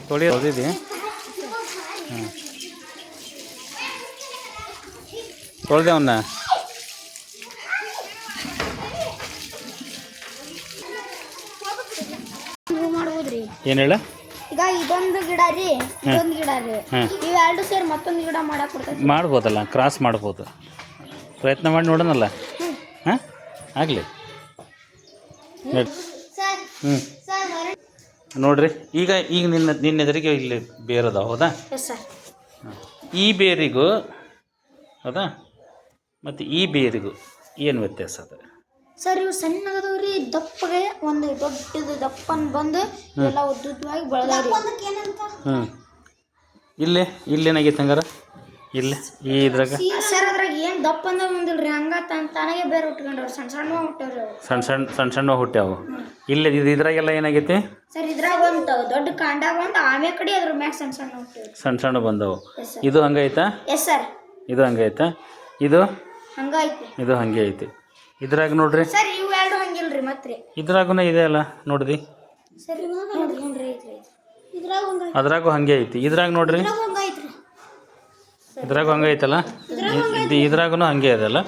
ತೊಳೆಯೋದಿದೆ. ಹಾಂ, ತೊಳೆದೆ ಅವನ್ನ. ಏನು ಹೇಳ? ಈಗ ಇದೊಂದು ಗಿಡ ರೀ, ಇದೊಂದು ಗಿಡ ರೀ, ಇವೆರಡು ಸೇರಿ ಮತ್ತೊಂದು ಗಿಡ ಮಾಡಕ್ ಕೊಡ್ತೈತಿ. ಮಾಡ್ಬೋದಲ್ಲ, ಕ್ರಾಸ್ ಮಾಡ್ಬೋದು. ಪ್ರಯತ್ನ ಮಾಡಿ ನೋಡೋಣಲ್ಲ. ಹಾಂ, ಆಗಲಿ. ಹ್ಞೂ ನೋಡ್ರಿ, ಈಗ ನಿನ್ನೆದರಿಗೆ ಇಲ್ಲಿ ಬೇರದ ಹೌದಾ? ಈ ಬೇರಿಗೂ ಹೌದಾ ಮತ್ತು ಈ ಬೇರಿಗೂ ಏನು ವ್ಯತ್ಯಾಸ ಅದ ಸರ್? ಇವು ಸಣ್ಣಗದವ್ರಿ, ದಪ್ಪಗೆ ಒಂದು ದೊಡ್ಡದು ದಪ್ಪನ್ ಬಂದು ಎಲ್ಲ ಉದ್ದುದ್ದವಾಗಿ ಬೆಳೆದವ್ರಿ. ಇಲ್ಲೇನಾಗೈತೆ ಹಂಗಾರ? ಇಲ್ಲಿ ಈ ಇದ್ರಾಗ ಸರ್ ಅದ್ರಾಗ ಏನು ದಪ್ಪ ಅಂದ ಬಂದಿಲ್ರಿ, ಹಂಗ ತನಗೆ ಬೇರೆ ಹುಟ್ಕೊಂಡ್ರಿ. ಸಣ್ಣ ಸಣ್ಣ ಹುಟ್ಟವ್ರಿ, ಸಣ್ಣ ಹುಟ್ಟ್ಯಾವು. ಇಲ್ಲಿ ಇದ್ರಾಗೆಲ್ಲ ಏನಾಗೈತಿ ಸರ್? ಇದ್ರಾಗ ಒಂದು ದೊಡ್ಡ ಕಾಂಡ ಬಂದು ಆಮೇಲೆ ಕಡೆ ಅದ್ರ ಮ್ಯಾಗ ಸಣ್ಣ ಸಣ್ಣ ಹುಟ್ಟವ್ರಿ, ಸಣ್ಣ ಬಂದವು. ಇದು ಹಂಗೈತಾ? Yes sir. ಇದು ಹಂಗೈತಾ? ಇದು ಹಂಗೈತಿ, ಇದು ಹಂಗೆ ಐತಿ. ಇದ್ರಾಗ ನೋಡ್ರಿ ಸರ್, ಇವು ಎರಡು ಹಂಗಿಲ್ರಿ. ಮತ್ತೆ ಇದ್ರಾಗೂ ಇದೆ ಅಲ್ಲ, ನೋಡ್ರಿ. ಸರ್ ಅದ್ರಾಗೂ ಹಂಗೆ ಐತಿ. ಇದ್ರಾಗ ನೋಡ್ರಿ, ಇದ್ರಾಗೂ ಹಂಗೆ ಐತಲ್ಲ, ಇದ್ರಾಗೂ ಹಂಗೆ ಅದಲ್ಲ,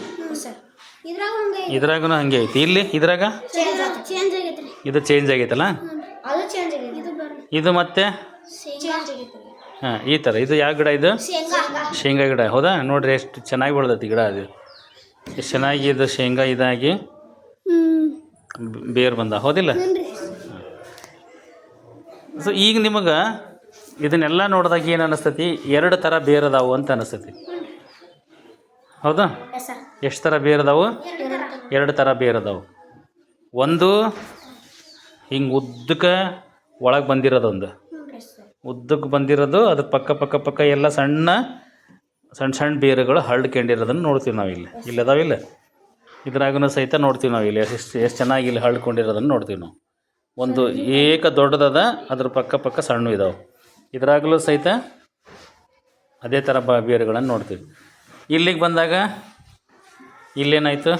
ಇದ್ರಾಗೂ ಹಂಗೆ ಐತಿ. ಇಲ್ಲಿ ಇದ್ರಾಗ ಇದು ಚೇಂಜ್ ಆಗೈತಲ್ಲ, ಇದು ಮತ್ತೆ ಹಾಂ ಈ ಥರ. ಇದು ಯಾವ ಗಿಡ? ಇದು ಶೇಂಗಾ ಗಿಡ ಹೌದಾ? ನೋಡ್ರಿ ಎಷ್ಟು ಚೆನ್ನಾಗಿ ಬೆಳ್ದೈತಿ ಗಿಡ. ಅದು ಎಷ್ಟು ಚೆನ್ನಾಗಿ ಇದು ಶೇಂಗಾ ಇದಾಗಿ ಬೇರು ಬಂದ ಹೌದಿಲ್ಲ? ಸೊ ಈಗ ನಿಮಗೆ ಇದನ್ನೆಲ್ಲ ನೋಡಿದಾಗ ಏನು ಅನ್ನಿಸ್ತೈತಿ? ಎರಡು ಥರ ಬೇರದಾವು ಅಂತ ಅನ್ನಿಸ್ತೈತಿ ಹೌದಾ? ಎಷ್ಟು ಥರ ಬೇರದಾವು? ಎರಡು ಥರ ಬೇರದಾವು. ಒಂದು ಹಿಂಗೆ ಉದ್ದಕ್ಕೆ ಒಳಗೆ ಬಂದಿರೋದೊಂದು, ಉದ್ದಕ್ಕೆ ಬಂದಿರೋದು. ಅದ್ರ ಪಕ್ಕ ಎಲ್ಲ ಸಣ್ಣ ಬೇರುಗಳು ಹರಡ್ಕೊಂಡಿರೋದನ್ನು ನೋಡ್ತೀವಿ ನಾವು. ಇಲ್ಲಿ ಅದಾವಿಲ್ಲ, ಇದ್ರಾಗೂ ಸಹಿತ ನೋಡ್ತೀವಿ ನಾವು. ಇಲ್ಲಿ ಎಷ್ಟು ಚೆನ್ನಾಗಿ ಇಲ್ಲಿ ಹರಡ್ಕೊಂಡಿರೋದನ್ನು ನೋಡ್ತೀವಿ ನಾವು. ಒಂದು ಏಕ ದೊಡ್ಡದದ, ಅದ್ರ ಪಕ್ಕ ಸಣ್ಣ ಇದಾವೆ. ಇದ್ರಾಗಲೂ ಸಹಿತ ಅದೇ ಥರ ಬೇರುಗಳನ್ನು ನೋಡ್ತೀವಿ. ಇಲ್ಲಿಗೆ ಬಂದಾಗ ಇಲ್ಲೇನಾಯಿತು?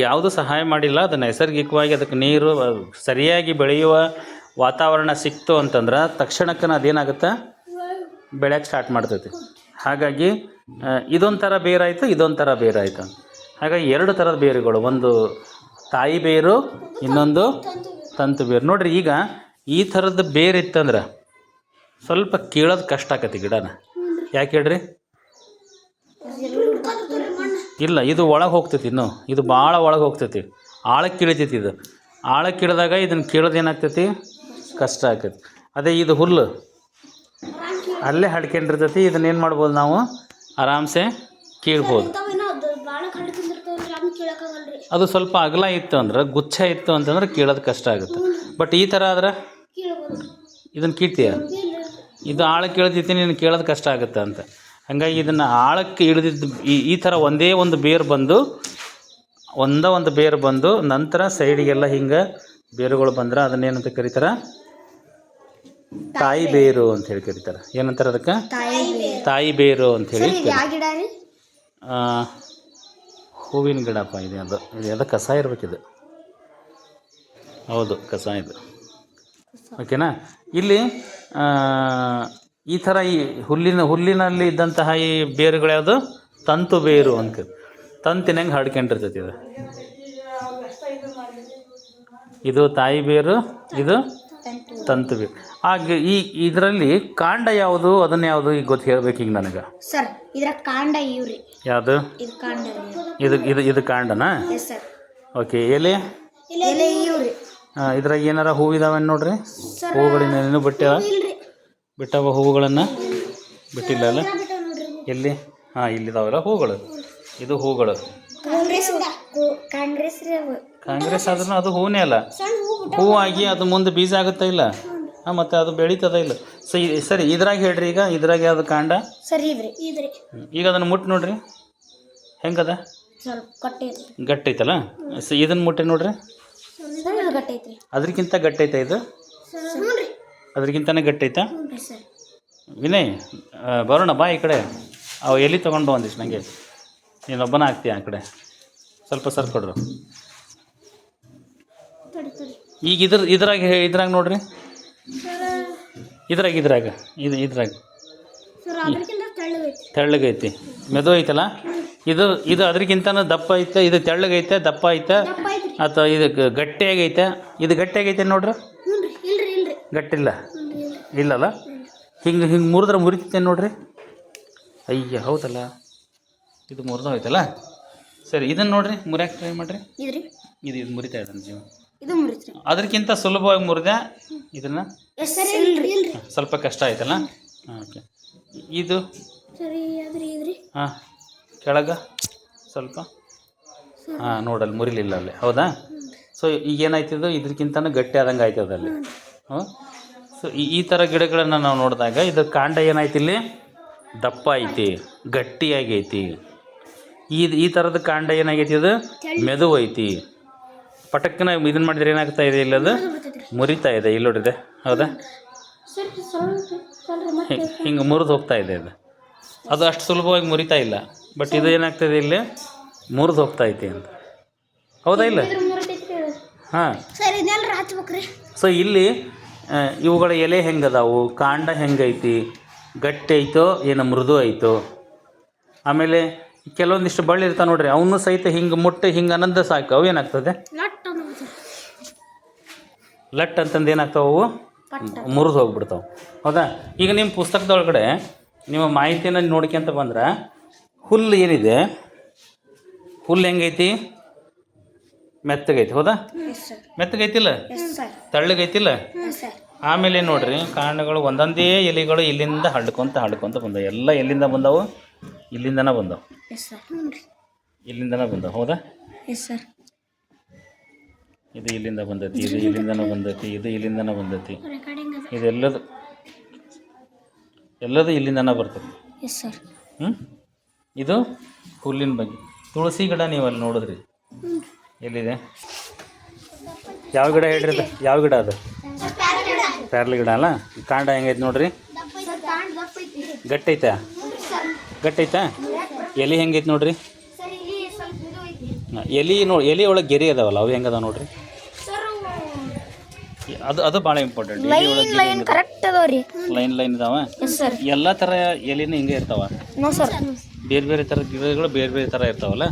ಯಾವುದೂ ಸಹಾಯ ಮಾಡಿಲ್ಲ. ಅದು ನೈಸರ್ಗಿಕವಾಗಿ ಅದಕ್ಕೆ ನೀರು ಸರಿಯಾಗಿ ಬೆಳೆಯುವ ವಾತಾವರಣ ಸಿಕ್ತು ಅಂತಂದ್ರೆ ತಕ್ಷಣಕ್ಕೆ ಅದೇನಾಗುತ್ತೆ, ಬೆಳೆಯೋಕ್ಕೆ ಸ್ಟಾರ್ಟ್ ಮಾಡ್ತೈತಿ. ಹಾಗಾಗಿ ಇದೊಂಥರ ಬೇರಾಯಿತು, ಇದೊಂಥರ ಬೇರಾಯಿತು. ಹಾಗಾಗಿ ಎರಡು ಥರದ ಬೇರುಗಳು, ಒಂದು ತಾಯಿ ಬೇರು, ಇನ್ನೊಂದು ತಂತು ಬೇರು. ನೋಡಿರಿ, ಈಗ ಈ ಥರದ ಬೇರು ಇತ್ತಂದ್ರೆ ಸ್ವಲ್ಪ ಕೀಳೋದು ಕಷ್ಟ ಆಕತಿ ಗಿಡನ. ಯಾಕೆ ಹೇಳ್ರಿ? ಇಲ್ಲ, ಇದು ಒಳಗೆ ಹೋಗ್ತೈತಿ. ಇದು ಭಾಳ ಒಳಗೆ ಹೋಗ್ತೈತಿ, ಆಳಕ್ಕೆ ಕೀಳ್ತೈತಿ. ಇದು ಆಳಕ್ಕೆ ಕೀಳಿದಾಗ ಇದನ್ನು ಕೀಳೋದು ಏನಾಗ್ತೈತಿ? ಕಷ್ಟ ಆಕೈತಿ. ಅದೇ ಇದು ಹುಲ್ಲು ಅಲ್ಲೇ ಹಡ್ಕೊಂಡಿರ್ತೈತಿ. ಇದನ್ನೇನು ಮಾಡ್ಬೋದು ನಾವು? ಆರಾಮ್ಸೆ ಕೀಳ್ಬೋದು. ಅದು ಸ್ವಲ್ಪ ಅಗಲ ಇತ್ತು ಅಂದ್ರೆ, ಗುಚ್ಛ ಇತ್ತು ಅಂತಂದ್ರೆ ಕೀಳೋದು ಕಷ್ಟ ಆಗುತ್ತೆ. ಬಟ್ ಈ ಥರ ಆದ್ರೆ ಇದನ್ನು ಕೀಳ್ತೀಯ, ಇದು ಆಳಕ್ಕೆ ಇಳಿದೈತಿ, ನೀನು ಕೇಳೋದು ಕಷ್ಟ ಆಗುತ್ತೆ ಅಂತ. ಹಾಗಾಗಿ ಇದನ್ನು ಆಳಕ್ಕೆ ಇಳಿದಿದ್ದು ಈ ಥರ ಒಂದೇ ಒಂದು ಬೇರು ಬಂದು, ಒಂದು ಬೇರು ಬಂದು ನಂತರ ಸೈಡಿಗೆಲ್ಲ ಹಿಂಗೆ ಬೇರುಗಳು ಬಂದ್ರೆ ಅದನ್ನೇನಂತ ಕರೀತಾರೆ? ತಾಯಿ ಬೇರು ಅಂತ ಹೇಳಿ ಕರೀತಾರೆ. ಏನಂತಾರೆ ಅದಕ್ಕೆ? ತಾಯಿ ಬೇರು ಅಂಥೇಳಿ. ಹೂವಿನ ಗಿಡಪ್ಪ ಇದು. ಅದು ಕಸ ಇರ್ಬೇಕಿದು. ಹೌದು, ಕಸ ಇದು. ಓಕೆನಾ? ಇಲ್ಲಿ ಈ ಥರ ಈ ಹುಲ್ಲಿನಲ್ಲಿ ಇದ್ದಂತಹ ಈ ಬೇರುಗಳು ಯಾವುದು? ತಂತು ಬೇರು ಅಂತ. ತಂತಿನಂಗೆ ಹರಡ್ಕೊಂಡಿರ್ತೈತಿ ಇದು. ಇದು ತಾಯಿ ಬೇರು, ಇದು ತಂತು ಬೇರು. ಹಾಗೆ ಇದರಲ್ಲಿ ಕಾಂಡ ಯಾವುದು, ಅದನ್ನ ಯಾವುದು ಈಗ ಹೇಳ್ಬೇಕು ಈಗ ನನಗೆ. ಸರ್, ಇದರ ಕಾಂಡ ಇವ್ರಿ. ಯಾವುದು? ಇದು ಕಾಂಡ. ಇದು ಕಾಂಡನಾ? Yes sir. ಓಕೆ. ಎಲೆ ಇವ್ರಿ. ಇದ್ರಾಗ ಏನಾರ ಹೂವಿದಾವೆ ನೋಡ್ರಿ. ಹೂವುಗಳನ್ನೇನು ಬಿಟ್ಟವ ಹೂವುಗಳನ್ನು ಬಿಟ್ಟಿಲ್ಲ ಅಲ್ಲ? ಎಲ್ಲಿ? ಹಾಂ, ಇಲ್ಲಿದಾವಲ್ಲ ಹೂಗಳು. ಇದು ಹೂಗಳು. ಕಾಂಗ್ರೆಸ್ ಆದ್ರೂ ಅದು ಹೂನೇ ಅಲ್ಲ. ಹೂವಾಗಿ ಅದು ಮುಂದೆ ಬೀಜ ಆಗುತ್ತಾ ಇಲ್ಲ? ಹಾಂ, ಮತ್ತು ಅದು ಬೆಳೀತದ ಇಲ್ಲ? ಸರಿ, ಇದ್ರಾಗ ಹೇಳ್ರಿ. ಈಗ ಇದ್ರಾಗ ಯಾವುದು ಕಾಂಡ? ಸರಿ, ಈಗ ಅದನ್ನು ಮುಟ್ಟಿ ನೋಡ್ರಿ, ಹೆಂಗದ? ಗಟ್ಟಿ ಐತಲ್ಲ. ಇದನ್ನು ಮುಟ್ಟಿ ನೋಡ್ರಿ, ಅದಕ್ಕಿಂತ ಗಟ್ಟಿ ಐತಾ? ಇದು ಅದ್ರಕ್ಕಿಂತನೇ ಗಟ್ಟಿ ಐತಾ? ವಿನಯ್, ಬರೋಣ ಬಾ ಈ ಕಡೆ. ಅವು ಎಲ್ಲಿ ತೊಗೊಂಡು ಬಂದಿಷ್ಟು ನನಗೆ. ನೀನೊಬ್ಬನ ಆಗ್ತೀಯ ಆ ಕಡೆ. ಸ್ವಲ್ಪ ಸರ್ ಕೊಡ್ರು. ಈಗ ಇದ್ರಾಗ ನೋಡ್ರಿ, ಇದ್ರಾಗ ಸರ್ ಅದಕ್ಕಿಂತ ತೆಳ್ಳಗೈತಿ. ತೆಳ್ಳಗೈತಿ, ಮೆದು ಐತಲ್ಲ. ಇದು ಅದಕ್ಕಿಂತನೂ ದಪ್ಪ ಐತೆ, ಇದು ತೆಳ್ಳಗೈತೆ, ದಪ್ಪ ಐತೆ, ದಪ್ಪ ಐತ್ರಿ. ಅಥವಾ ಇದು ಗಟ್ಟಿಯಾಗೈತೆ. ಇದು ಗಟ್ಟಿಯಾಗೈತೆ ನೋಡ್ರಿ, ಹ್ಞೂ ರೀ. ಇಲ್ರಿ ಗಟ್ಟಿಲ್ಲ, ಹ್ಞೂ ರೀ. ಇಲ್ಲಲ್ಲ. ಹಿಂಗೆ ಮುರಿದ್ರೆ ಮುರಿತೈತೆ ನೋಡ್ರಿ. ಅಯ್ಯ ಹೌದಲ್ಲ, ಇದು ಮುರಿದೋಯ್ತಲ್ಲ. ಸರಿ, ಇದನ್ನು ನೋಡ್ರಿ, ಮುರಿಯಕ್ಕೆ ಟ್ರೈ ಮಾಡಿರಿ. ಇದ್ರಿ ಇದು ಮುರಿತಾ ಇದ್ದಾನೆ ಜೀವ. ಇದು ಮುರಿತ್ರಿ. ಅದಕ್ಕಿಂತ ಸುಲಭವಾಗಿ ಮುರಿದೆ ಇದನ್ನು. ಇಲ್ರಿ ಸ್ವಲ್ಪ ಕಷ್ಟ ಆಯ್ತಲ್ಲ. ಓಕೆ, ಇದು ಸರಿ ಇದ್ರಿ. ಹಾಂ, ಕೆಳಗೆ ಸ್ವಲ್ಪ. ಹಾಂ, ನೋಡಲ್ಲಿ ಮುರಿಲಿಲ್ಲ ಅಲ್ಲಿ, ಹೌದಾ. ಸೊ ಈಗ ಏನಾಯ್ತಿದ್ದು, ಇದಕ್ಕಿಂತನೂ ಗಟ್ಟಿ ಆದಂಗೆ ಆಯ್ತದ ಅಲ್ಲಿ. ಹ್ಞೂ. ಸೊ ಈ ಥರ ಗಿಡಗಳನ್ನು ನಾವು ನೋಡಿದಾಗ ಇದು ಕಾಂಡ ಏನಾಯ್ತು ಇಲ್ಲಿ, ದಪ್ಪ ಐತಿ, ಗಟ್ಟಿಯಾಗೈತಿ. ಈ ಥರದ ಕಾಂಡ ಏನಾಗೈತಿ, ಇದು ಮೆದು ಐತಿ. ಪಟಕ್ಕನ ಇದನ್ನು ಮಾಡಿದ್ರೆ ಏನಾಗ್ತಾ ಇದೆ, ಇಲ್ಲಿ ಅದು ಮುರಿತಾ ಇದೆ. ಇಲ್ಲಿ ನೋಡಿದೆ, ಹೌದಾ. ಹಿಂಗೆ ಮುರಿದು ಹೋಗ್ತಾ ಇದೆ ಅದು ಅಷ್ಟು ಸುಲಭವಾಗಿ ಮುರಿತಾ ಇಲ್ಲ. ಬಟ್ ಇದು ಏನಾಗ್ತದೆ, ಇಲ್ಲಿ ಮುರಿದು ಹೋಗ್ತಾ ಐತಿ ಅಂತ, ಹೌದಾ ಇಲ್ಲ. ಹಾಂ, ಸೊ ಇಲ್ಲಿ ಇವುಗಳ ಎಲೆ ಹೆಂಗದಾವು, ಕಾಂಡ ಹೆಂಗೈತಿ, ಗಟ್ಟಿ ಐತೋ ಏನು ಮೃದು ಐತೋ. ಆಮೇಲೆ ಕೆಲವೊಂದಿಷ್ಟು ಬಳ್ಳಿ ಇರ್ತಾವೆ ನೋಡ್ರಿ, ಅವನು ಸಹಿತ ಹಿಂಗೆ ಮುಟ್ಟಿ ಹಿಂಗೆ ಅನ್ನಂದ ಸಾಕು, ಅವು ಏನಾಗ್ತದೆ, ಲಟ್ ಅಂತಂದು ಏನಾಗ್ತಾವೆ, ಅವು ಮುರಿದು ಹೋಗ್ಬಿಡ್ತಾವೆ, ಹೌದಾ. ಈಗ ನಿಮ್ಮ ಪುಸ್ತಕದೊಳಗಡೆ ನಿಮ್ಮ ಮಾಹಿತಿಯನ್ನು ನೋಡ್ಕೊಂತ ಬಂದ್ರೆ, ಹುಲ್ಲು ಏನಿದೆ, ಹುಲ್ಲು ಹೆಂಗೈತಿ, ಮೆತ್ತಗೈತಿ, ಹೌದಾ. ಮೆತ್ತಗೈತಿಲ್ಲ, ತೆಳ್ಳಗೈತಿಲ್ಲ. ಆಮೇಲೆ ನೋಡ್ರಿ, ಕಾಂಡಗಳು ಒಂದೊಂದೇ ಎಲೆಗಳು ಇಲ್ಲಿಂದ ಹಳ್ಕೊಂತ ಬಂದವು. ಎಲ್ಲ ಎಲ್ಲಿಂದ ಬಂದವು, ಇಲ್ಲಿಂದನೇ ಬಂದವು, ಹೌದಾ. ಇದು ಇಲ್ಲಿಂದ ಬಂದೈತಿ, ಇದು ಇಲ್ಲಿಂದನೇ ಬಂದೈತಿ, ಇದು ಇಲ್ಲಿಂದನೇ ಬಂದೈತಿ. ಎಲ್ಲದು ಇಲ್ಲಿಂದನೇ ಬರ್ತದೆ. ಇದು ಹುಲ್ಲಿನ ಬಗ್ಗೆ. ತುಳಸಿ ಗಿಡ ನೀವು ಅಲ್ಲಿ ನೋಡಿದ್ರಿ, ಎಲ್ಲಿದೆ, ಯಾವ ಗಿಡ ಹೇಳ್ರಿ ಅದು, ಯಾವ ಗಿಡ ಅದು, ಪ್ಯಾರ್ಲಿ ಗಿಡ ಅಲ್ಲ. ಕಾಂಡ ಹೆಂಗೈತೆ ನೋಡ್ರಿ, ಗಟ್ಟೈತಾ, ಎಲೆ ಹೆಂಗೈತೆ ನೋಡ್ರಿ. ಎಲೆ ಒಳಗೆ ಗೆರೆ ಅದಾವಲ್ಲ, ಅವು ಹೆಂಗದಾವ ನೋಡ್ರಿ. ಅದು ಭಾಳ ಇಂಪಾರ್ಟೆಂಟ್. ಲೈನ್ ಇದಾವ. ಎಲ್ಲ ಥರ ಎಲೆನೂ ಹಿಂಗೆ ಇರ್ತಾವ. ಬೇರೆ ಥರದ ಗಿಡಗಳು ಬೇರೆ ಥರ ಇರ್ತಾವಲ್ಲ.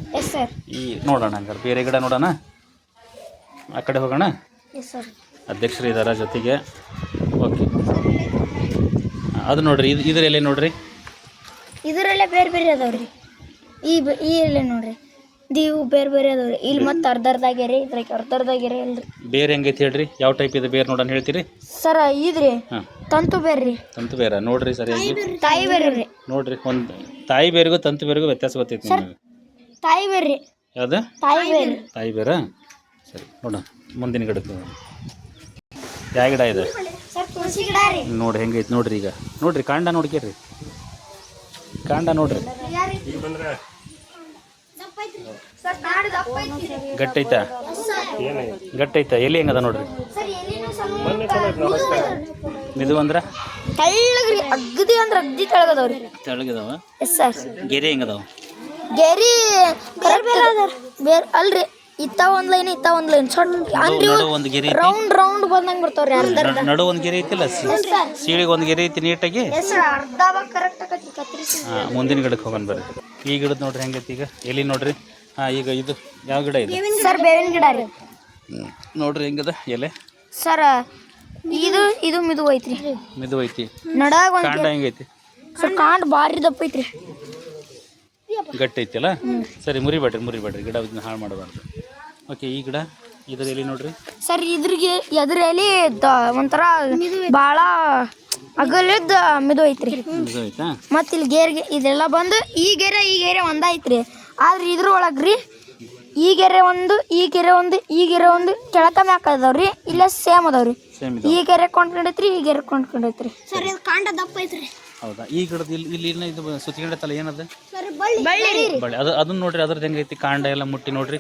ಈ ನೋಡೋಣ, ಹಂಗಾರೆ ಬೇರೆ ಗಿಡ ನೋಡೋಣ, ಆ ಕಡೆ ಹೋಗೋಣ. ಅಧ್ಯಕ್ಷರು ಇದ್ದಾರ ಜೊತೆಗೆ. ಓಕೆ, ಅದು ನೋಡ್ರಿ, ಇದ್ರ ಎಲೆ ನೋಡ್ರಿ, ಇದರಲ್ಲೇ ಬೇರೆ ಅದಾವ್ರಿ. ಈ ಎಲೆ ನೋಡ್ರಿ, ಇವು ಬೇರೆ ಅದಾವ್ರಿ. ಇಲ್ಲಿ ಮತ್ತೆ ಅರ್ಧರ್ದಾಗ್ಯಾರಿ, ಇದ್ರಾಗ ಅರ್ಧರ್ದಾಗ್ಯಾರಿ ಅಲ್ರಿ. ಬೇರೆ ಹೆಂಗೈತಿ ಹೇಳ್ರಿ, ಯಾವ ಟೈಪ್ ಇದೆ ಬೇರೆ ನೋಡೋಣ, ಹೇಳ್ತೀರಿ ಸರ್. ಇದ್ರಿ ತಂತು ಬೇರ್ರಿ. ತಂತು ಬೇರೆ ನೋಡ್ರಿ, ಸರಿಯಾಗಿ ತಾಯಿ ಬೇರೆ ರೀ ನೋಡ್ರಿ. ಒಂದು ತಾಯಿ ಬೇರೆಗೂ ತಂತು ಬೇರೆಗೂ ವ್ಯತ್ಯಾಸ ಗೊತ್ತೈತಿ ನಿಮಗೆ. ತಾಯಿ ಬೇರ್ರಿ. ಯಾವ್ದು ತಾಯಿ ಬೇರೆ. ಸರಿ, ನೋಡೋಣ ಮುಂದಿನ ಗಿಡಕ್ಕೆ. ಯಾವ ಗಿಡ ಇದೆ ನೋಡಿ, ಹೆಂಗೈತಿ ನೋಡ್ರಿ. ಈಗ ನೋಡ್ರಿ, ಕಾಂಡ ನೋಡ್ಕೇರಿ, ಕಾಂಡ ನೋಡ್ರಿ, ಗಟ್ಟೈತಾ, ಎಲ್ಲಿ ಹೆಂಗದ ನೋಡ್ರಿ. ಮಿದು ಅಂದ್ರೆ ಅಗ್ದಿ ಅಂದ್ರೆ ಅಗ್ದಿ ತೆಳಗದಾವ. ಗೆರೆ ಹೆಂಗದಾವ, ಗೆರಿ ಬೇರೆ ಅಲ್ರಿ. ಇತ್ತ ಒಂದ್ ಲೈನ್ ಒಂದು ಗೆರೆ ರೌಂಡ್ ಬಂದಂಗ್ ಬರ್ತಾವ್ರಿ. ನಡು ಒಂದು ಗೆರೆ ಐತಿಲ್ಲ, ಸೀಳಿಗೆ ಒಂದು ಗೆರೆ ಐತಿ ನೀಟಾಗಿ. ಮುಂದಿನ ಗಿಡಕ್ಕೆ ಹೋಗೋಣ ಬರ್ರಿ. ಈ ಗಿಡದ ನೋಡ್ರಿ ಹೆಂಗೈತಿ. ಈಗ ಎಲ್ಲಿ ನೋಡ್ರಿ. ಈಗ ಇದು ಯಾವ ಗಿಡ ಇದೆ ಸರ್? ಬೇವಿನ ಗಿಡ ರೀ. ನೋಡ್ರಿ ಹೆಂಗದ ಎಲೆ ಸರ್. ಇದು ಮಿದು ಐತಿ. ನಡಾಗ ಕಾಂಡ ಹೆಂಗೈತಿ ಸರ್? ಕಾಂಡ ಭಾರಿ ದಪ್ಪ ಐತ್ರಿ, ಗಟ್ಟಿ ಐತಿಲ್ಲ. ಸರಿ, ಮುರಿಬೇಡ್ರಿ, ಗಿಡ ಹಾಳು ಮಾಡಬಾರ್ದು. ಓಕೆ, ಈ ಗಿಡ, ಇದ್ರ ಎಲೆ ನೋಡ್ರಿ ಸರ್. ಎದ್ರ ಎಲೆ ಒಂಥರ ಭಾಳ ಅಗಲದ ಮಿದು ಐತ್ರಿ. ಮತ್ತು ಇಲ್ಲಿ ಗೆರೆ ಇದೆಲ್ಲ ಬಂದು ಈ ಗೆರೆ ಒಂದ ಐತ್ರಿ. ಆದ್ರೆ ಇದ್ರ ಒಳಗ್ರಿ ಈ ಗೆರೆ ಒಂದು ಕೆಳಕ ಮ್ಯಾಕ ಅದಾವ್ರಿ. ಇಲ್ಲ ಸೇಮ್ ಅದಾವ್ರಿ. ಈ ಗೆರೆ ಕೊಂಡ್ಕೊಂಡೈತ್ರಿ, ಈ ಗೆರೆ ಕೊಂಡ್ಕೊಂಡೈತ್ರಿ. ಸರ್, ಇದು ಕಾಂಡ ದಪ್ಪ ಐತ್ರಿ. ಹೌದಾ. ಈ ಗಿಡದ ಇಲ್ಲಿ ಇದು ಸುತ್ತಿಕೊಂಡೈತಲ್ಲ, ಏನದು, ಬಳ್ಳಿ. ಅದನ್ನ ನೋಡ್ರಿ, ಅದ್ರದ್ದು ಹೆಂಗೈತಿ ಕಾಂಡ ಎಲ್ಲ ಮುಟ್ಟಿ ನೋಡ್ರಿ.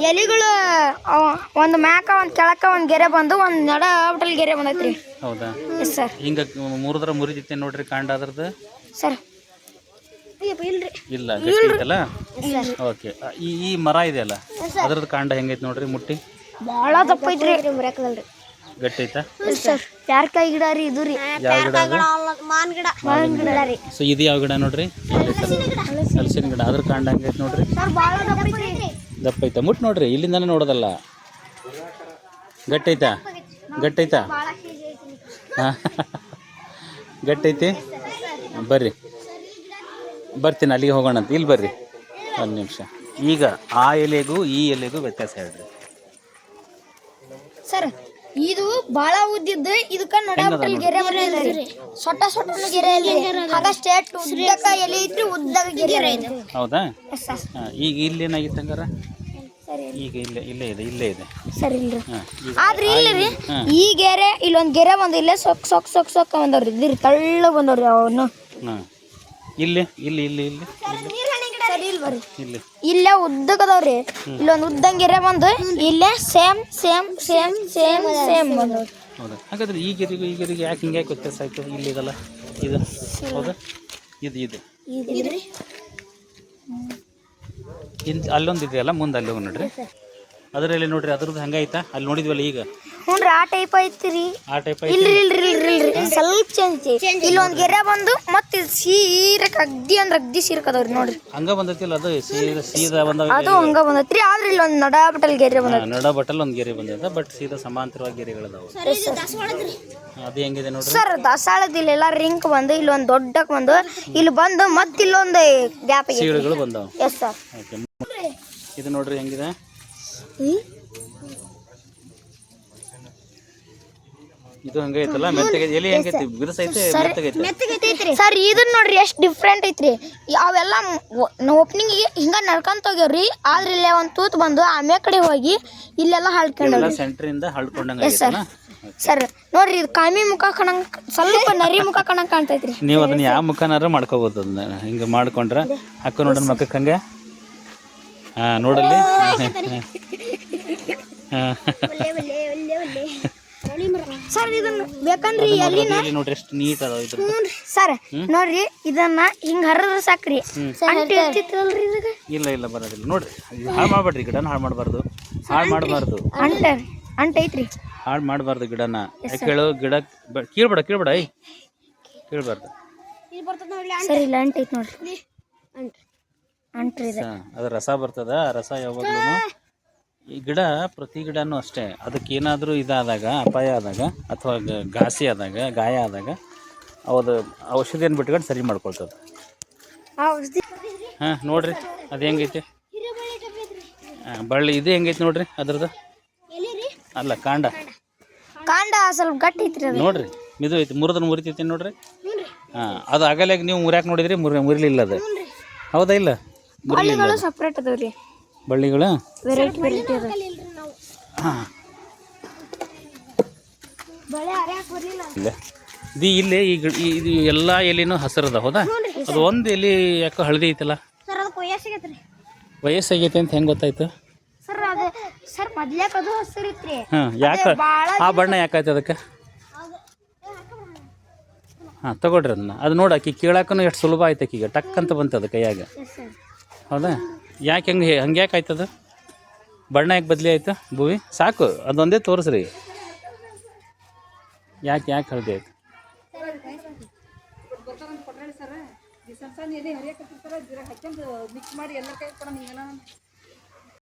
ಎಲಿಗಳು ಒಂದು ಮ್ಯಾಕ ಒಂದು ಕೆಳಕ ಒಂದು ಗೆರೆ ಬಂದು ಒಂದು ನಡ ಹೋಟೆಲ್ ಗೆರೆ ಬಂದೈತ್ರಿ. ಹೌದಾ. ಸರ್, ಹಿಂಗ ಮುರಿದ್ರೆ ಮುರಿದೈತೆ ನೋಡ್ರಿ ಕಾಂಡ ಅದ್ರದ್ದು. ಸರ್ ಇಲ್ಲ ಗಟ್ಟಿ ಐತಲ್ಲ ಓಕೆ. ಈ ಮರ ಇದೆಯಲ್ಲ ಅದ್ರದ್ದು ಕಾಂಡ ಹೆಂಗೈತೆ ನೋಡ್ರಿ ಮುಟ್ಟಿ ಭಾಳ ದಪ್ಪ ಐತ್ರಿ ಗಟ್ಟಿ ಐತಾ? ಸರ್ ಪ್ಯಾರ್ಕಾಯಿ ಗಿಡ ರೀ ಇದು ರೀ ಯಾವ ಗಿಡ ಅದು? ಮಾವಿನ ಗಿಡ ರೀ ಸೊ ಇದು ಯಾವ ಗಿಡ ನೋಡ್ರಿ? ಹಲಸಿನ ಗಿಡ. ಅದ್ರ ಕಾಂಡ ಹೆಂಗೈತೆ ನೋಡ್ರಿ? ಸರ್ ಭಾಳ ದಪ್ಪ ಐತ್ರಿ. ದಪ್ಪ ಐತಾ? ಮುಟ್ಟು ನೋಡ್ರಿ, ಇಲ್ಲಿಂದಾನೆ ನೋಡೋದಲ್ಲ. ಗಟ್ಟೈತಾ? ಗಟ್ಟೈತಾ? ಹಾಂ ಗಟ್ಟೈತಿ. ಬರ್ರಿ ಬರ್ತೀನಿ, ಅಲ್ಲಿಗೆ ಹೋಗೋಣ ಅಂತ. ಇಲ್ಲಿ ಬರ್ರಿ ಒಂದು ನಿಮಿಷ. ಈಗ ಆ ಎಲೆಗೂ ಈ ಎಲೆಗೂ ವ್ಯತ್ಯಾಸ ಹೇಳ್ರಿ ಸರ್. ಇದು ಬಾಳ ಉದ್ದಿದ್ದು, ಇದಕ್ಕ ನಡಬಟ್ಟಲ್ ಗೆರೆ ಬಂದಿದ್ರಿ. ಸೊಟ್ಟ ಗೆರೆ ಆಗ ಸ್ಟೇಟ್ ಉದ್ದಕ್ಕ ಎಲೆ ಐತ್ರಿ, ಉದ್ದಕ ಗೆರೆ ಐತಿ. ಹೌದಾ? ಈಗ ಇಲ್ಲಿ ಏನಾಗಿತ್ತು ಹಂಗಾರ? ಈಗ ಇಲ್ಲೇ ಇದೆ ಸರ್. ಇಲ್ರಿ ಆದ್ರೆ ಇಲ್ರಿ ಈ ಗೆರೆ ಇಲ್ಲೊಂದ್ ಗೆರೆ ಬಂದು ಇಲ್ಲೇ ಸೊಕ್ಕ ಬಂದವ್ರಿ. ಇದ್ರಿ ತಳ್ಳ ಬಂದವ್ರಿ ಅವನು. ಇಲ್ಲಿ ಇಲ್ಲೇ ಉದ್ದಕದವ್ರಿ. ಇಲ್ಲೊಂದು ಉದ್ದಂಗೆ ಗೆರೆ ಬಂದು ಇಲ್ಲೇ ಸೇಮ್ ಬಂದವ್ರಿ. ಹೌದಾ? ಹಾಗಾದ್ರೆ ಈ ಗೆರೆಗೆ ಯಾಕೆ ಹಿಂಗೆ ವ್ಯತ್ಯಾಸ ಆಯ್ತು? ಇಲ್ಲಿ ಇದಲ್ಲ ಇದು. ಹೌದಾ? ಇದು ಅಲ್ಲೊಂದು ಇದೆಯಲ್ಲ ಮುಂದೆ, ಅಲ್ಲಿ ಹೋಗಿ ನೋಡ್ರಿ. ಅದರಲ್ಲಿ ನೋಡ್ರಿ ಅದ್ರದ್ದು ಹಂಗಾಯ್ತಾ? ಅಲ್ಲಿ ನೋಡಿದ್ವಲ್ಲ ಈಗ. ಹ್ಞೂ ಆ ಟೈಪ್ ಐತ್ರಿ. ಆ ಟೈಪ್ ಇಲ್ರಿ ಸ್ವಲ್ಪ ಚೇಂಜ್ ಐತಿ. ಇಲ್ಲೊಂದು ಗೆರೆ ಬಂದು ಮತ್ತೆ ಸೀರಕ್ ಅಗ್ದಿ ಸೀರಕದವ್ರಿ ನೋಡ್ರಿ. ಹಂಗ ಬಂದೈತಿಲ್ಲ ಅದು ಸೀದಾ ಬಂದ. ಅದು ಹಂಗ ಬಂದೈತ್ರಿ. ಆದ್ರೆ ಇಲ್ಲೊಂದು ನಡಬಟ್ಟಲ್ ಗೆರೆ ಬಂದೈತಿ. ನಡಬಟ್ಟಲ್ ಒಂದು ಗೆರೆ ಬಂದದ, ಬಟ್ ಸೀದಾ ಸಮಾಂತರವಾಗಿ ಗೆರೆಗಳದಾವು. ಅದು ಹೆಂಗಿದೆ ನೋಡ್ರಿ ಸರ್? ದಾಸಾಳದ ಇಲ್ಲೆಲ್ಲ ರಿಂಕ್ ಬಂದು ಇಲ್ಲೊಂದು ದೊಡ್ಡಕ್ ಬಂದು ಇಲ್ಲಿ ಬಂದು ಮತ್ತೆ ಇಲ್ಲೊಂದು ಗ್ಯಾಪ್ ಸೀಳುಗಳು ಬಂದವು. Yes sir. ಓಕೆ. ಇದು ನೋಡ್ರಿ ಹೆಂಗಿದೆ. ಇದು ಹಂಗೈತಲ್ಲ, ಮೆತ್ತಗೆ ಎಲೆ ಹೆಂಗೈತಿ? ಬಿರುಸೈತೆ, ಮೆತ್ತಗೈತೆ. ಸರ್ ಇದನ್ನ ನೋಡ್ರಿ ಎಷ್ಟು ಡಿಫ್ರೆಂಟ್ ಐತ್ರಿ. ಅವೆಲ್ಲ ಓಪನಿಂಗ್ ಹಿಂಗ ನಡ್ಕೊಂತ ಹೋಗ್ಯಾವ್ರಿ. ಆದ್ರೆ ಇಲ್ಲೇ ಒಂದು ತೂತ್ ಬಂದು ಆಮೇ ಕಡೆ ಹೋಗಿ ಇಲ್ಲೆಲ್ಲ ಹಳ್ಕೊಂಡ್ರಿ. ಸೆಂಟ್ರಿಂದ ಹಳ್ಕೊಂಡಂಗ. ಸರ್ ನೋಡ್ರಿ ಇದು ಕಾಮಿ ಮುಖ ಕಾಣಂಗ್, ಸ್ವಲ್ಪ ನರಿ ಮುಖ ಕಾಣಂಗ್ ಕಾಣ್ತೈತ್ರಿ. ನೀವು ಅದನ್ನ ಯಾವ ಮುಖನಾರ ಮಾಡ್ಕೋಬಹುದು. ಅದನ್ನ ಹಿಂಗ ಮಾಡ್ಕೊಂಡ್ರ ಹಾಕೋ ನೋಡೋಣ ಮಕ್ಕಕ್ಕೆ ಹಂಗೆ. ನೋಡಲ್ಲಿ. ಸರ್ ಇದನ್ನ ಬೇಕಂದ್ರಿ ನೋಡ್ರಿ ಎಷ್ಟು ನೀಟ್ ಅದಾವ ಇದು. ಸರ್ ನೋಡ್ರಿ ಇದನ್ನ ಹಿಂಗ ಹರಿದ್ರೆ ಸಾಕ್ರಿ. ಇಲ್ಲ ಬರೋದಿಲ್ಲ ನೋಡ್ರಿ. ಹಾಳು ಮಾಡ್ಬೇಡ್ರಿ ಗಿಡನ. ಹಾಳು ಮಾಡಬಾರ್ದು. ಅಂಟ ಐತ್ರಿ. ಹಾಳು ಮಾಡಬಾರ್ದು ಗಿಡನ. ಯಾಕೆ ಗಿಡ ಕೀಳ್ಬೇಡ ಕೀಳ್ಬಾರ್ದು. ಸರ್ ಇಲ್ಲ ಅಂಟ ಐತಿ ನೋಡ್ರಿ. ಅದ್ರ ರಸ ಬರ್ತದ. ಆ ರಸ ಯಾವಾಗ್ಲೂ ಈ ಗಿಡ, ಪ್ರತಿ ಗಿಡನೂ ಅಷ್ಟೇ, ಅದಕ್ಕೆ ಏನಾದರೂ ಇದಾದಾಗ, ಅಪಾಯ ಆದಾಗ ಅಥವಾ ಘಾಸಿ ಆದಾಗ, ಗಾಯ ಆದಾಗ ಅದು ಔಷಧಿಯನ್ನು ಬಿಟ್ಕೊಂಡು ಸರಿ ಮಾಡ್ಕೊಳ್ತದೆ. ನೋಡ್ರಿ ಅದು ಹೆಂಗೈತಿ. ಬಳ್ಳಿ ಇದು ಹೆಂಗೈತಿ ನೋಡ್ರಿ. ಅದ್ರದ್ದು ಅಲ್ಲ, ಕಾಂಡ ಸ್ವಲ್ಪ ಗಟ್ಟಿ ಐತ್ರಿ. ನೋಡ್ರಿ ಮಿದು ಐತಿ. ಮುರಿತೈತಿ ನೋಡ್ರಿ. ಅದು ಅಗಲಾಗ ನೀವು ಮುರ್ಯಾಕೆ ನೋಡಿದ್ರಿ, ಮುರಿಲಿಲ್ಲ ಅದು. ಹೌದಾ? ಇಲ್ಲ, ಬಳ್ಳಿಗಳು ಸಪ್ರೇಟ್ ಅದಾವ್ರಿ. ಬಳ್ಳಿಗಳು ವೆರೈಟಿ ಅದ. ಇಲ್ಲೇ ಇದು ಎಲ್ಲ ಎಲೆನೂ ಹಸಿರದ. ಹೌದಾ? ಅದು ಒಂದು ಎಲೆ ಯಾಕೋ ಹಳದಿ ಐತಲ್ಲ. ವಯಸ್ಸಾಗೈತೆ ಅಂತ ಹೆಂಗೆ ಗೊತ್ತಾಯ್ತು? ಸರ್ ಮೊದ್ಲೇಕ ಅದು ಹಸಿರಿತ್ರಿ. ಯಾಕೆ ಆ ಬಣ್ಣ ಯಾಕಾಯ್ತು ಅದಕ್ಕೆ? ತಗೊಳ್ರಿ ಅದನ್ನ. ಅದು ನೋಡಾಕಿ ಕೇಳಾಕನು ಎಷ್ಟು ಸುಲಭ ಆಯ್ತು. ಆಕಿಗೆ ಟಕ್ ಅಂತ ಬಂತದ ಕೈಯಾಗ. ಹೌದಾ? ಯಾಕೆ ಹಂಗೆ ಯಾಕೆ ಆಯ್ತದ? ಬಣ್ಣ ಯಾಕೆ ಬದಲಿ ಆಯ್ತು ಭೂವಿ? ಸಾಕು ಅದೊಂದೇ ತೋರಿಸ್ರಿ. ಯಾಕೆ ಹಳದಿ ಆಯ್ತು? ಸರ್